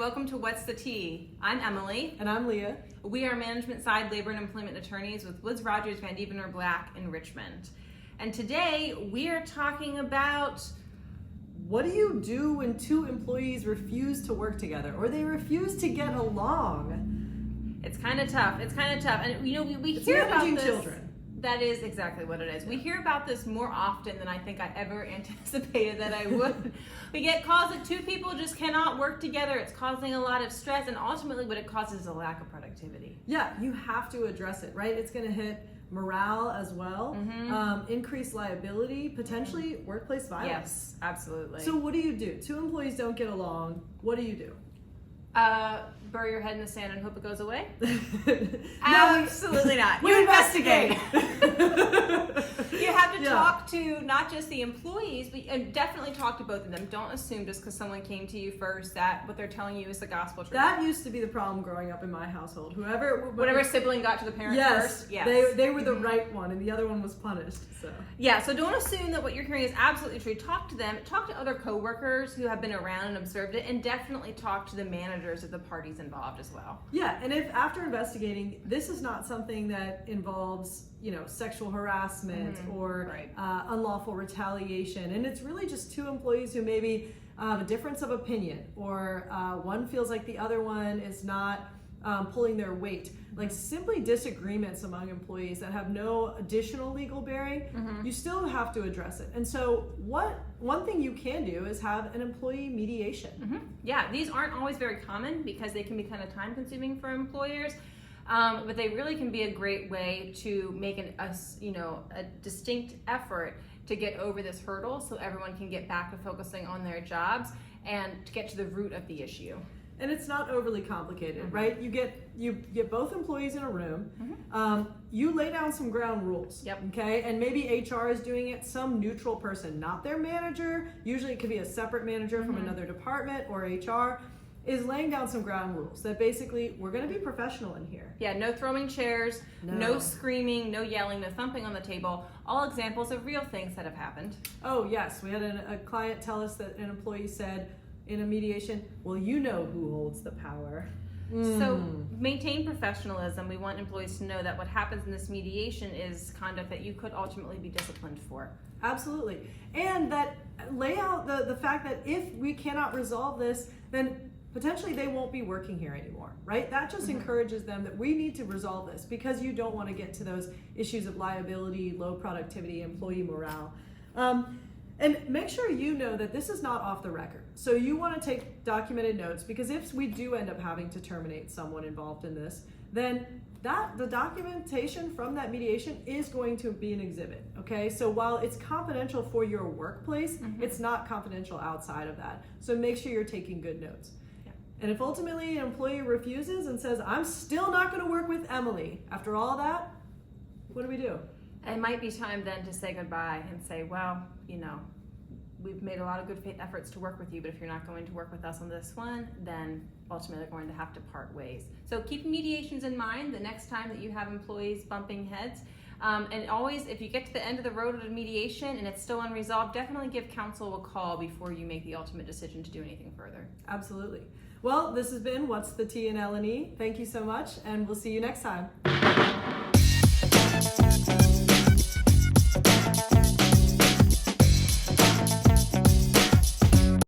welcome to What's the Tea? I'm Emily. And I'm Leah. We are management side labor and employment attorneys with Rogers Vandeventer Black in Richmond. And today we are talking about what do you do when two employees refuse to work together or they refuse to get along? It's kind of tough. And you know, we It's hear about managing this. children. That is exactly what it is. We hear about this more often than I think I ever anticipated that I would. We get calls that two people just cannot work together. It's causing a lot of stress, and ultimately what it causes is a lack of productivity. Yeah, you have to address it, right? It's going to hit morale as well, increase liability, potentially workplace violence. Yes, absolutely. So what do? Two employees don't get along. What do? Bury your head in the sand and hope it goes away? No, absolutely not. We investigate. You have to talk to not just the employees, but definitely talk to both of them. Don't assume just because someone came to you first that what they're telling you is the gospel truth. That used to be the problem growing up in my household. Whatever sibling got to the parent first. Yes, they were the right one, and the other one was punished. So yeah, so don't assume that what you're hearing is absolutely true. Talk to them. Talk to other coworkers who have been around and observed it, and definitely talk to the managers of the parties involved as well. Yeah, and if after investigating, this is not something that involves, sexual harassment or unlawful retaliation, and it's really just two employees who maybe have a difference of opinion, or one feels like the other one is not pulling their weight, like simply disagreements among employees that have no additional legal bearing, you still have to address it. And so one thing you can do is have an employee mediation. Yeah, these aren't always very common because they can be kind of time consuming for employers. But they really can be a great way to make a distinct effort to get over this hurdle so everyone can get back to focusing on their jobs and to get to the root of the issue. And it's not overly complicated, right? You get both employees in a room. You lay down some ground rules, okay? And maybe HR is doing it, some neutral person, not their manager. Usually it could be a separate manager from another department, or HR is laying down some ground rules that basically we're going to be professional in here. Yeah, no throwing chairs, no screaming, no yelling, no thumping on the table. All examples of real things that have happened. Oh yes, we had a client tell us that an employee said in a mediation, well, you know who holds the power. So maintain professionalism. We want employees to know that what happens in this mediation is conduct that you could ultimately be disciplined for. Absolutely. And that lay out the fact that if we cannot resolve this, then potentially they won't be working here anymore, right? That just encourages them that we need to resolve this because you don't want to get to those issues of liability, low productivity, employee morale. And make sure you know that this is not off the record. So you want to take documented notes, because if we do end up having to terminate someone involved in this, then the documentation from that mediation is going to be an exhibit, okay? So while it's confidential for your workplace, it's not confidential outside of that. So make sure you're taking good notes. And if ultimately an employee refuses and says, I'm still not going to work with Emily, after all that, what do? It might be time then to say goodbye and say, well, we've made a lot of good faith efforts to work with you, but if you're not going to work with us on this one, then ultimately they're going to have to part ways. So keep mediations in mind the next time that you have employees bumping heads. And always, if you get to the end of the road of a mediation and it's still unresolved, definitely give counsel a call before you make the ultimate decision to do anything further. Absolutely. Well, this has been What's the T in L&E. Thank you so much, and we'll see you next time.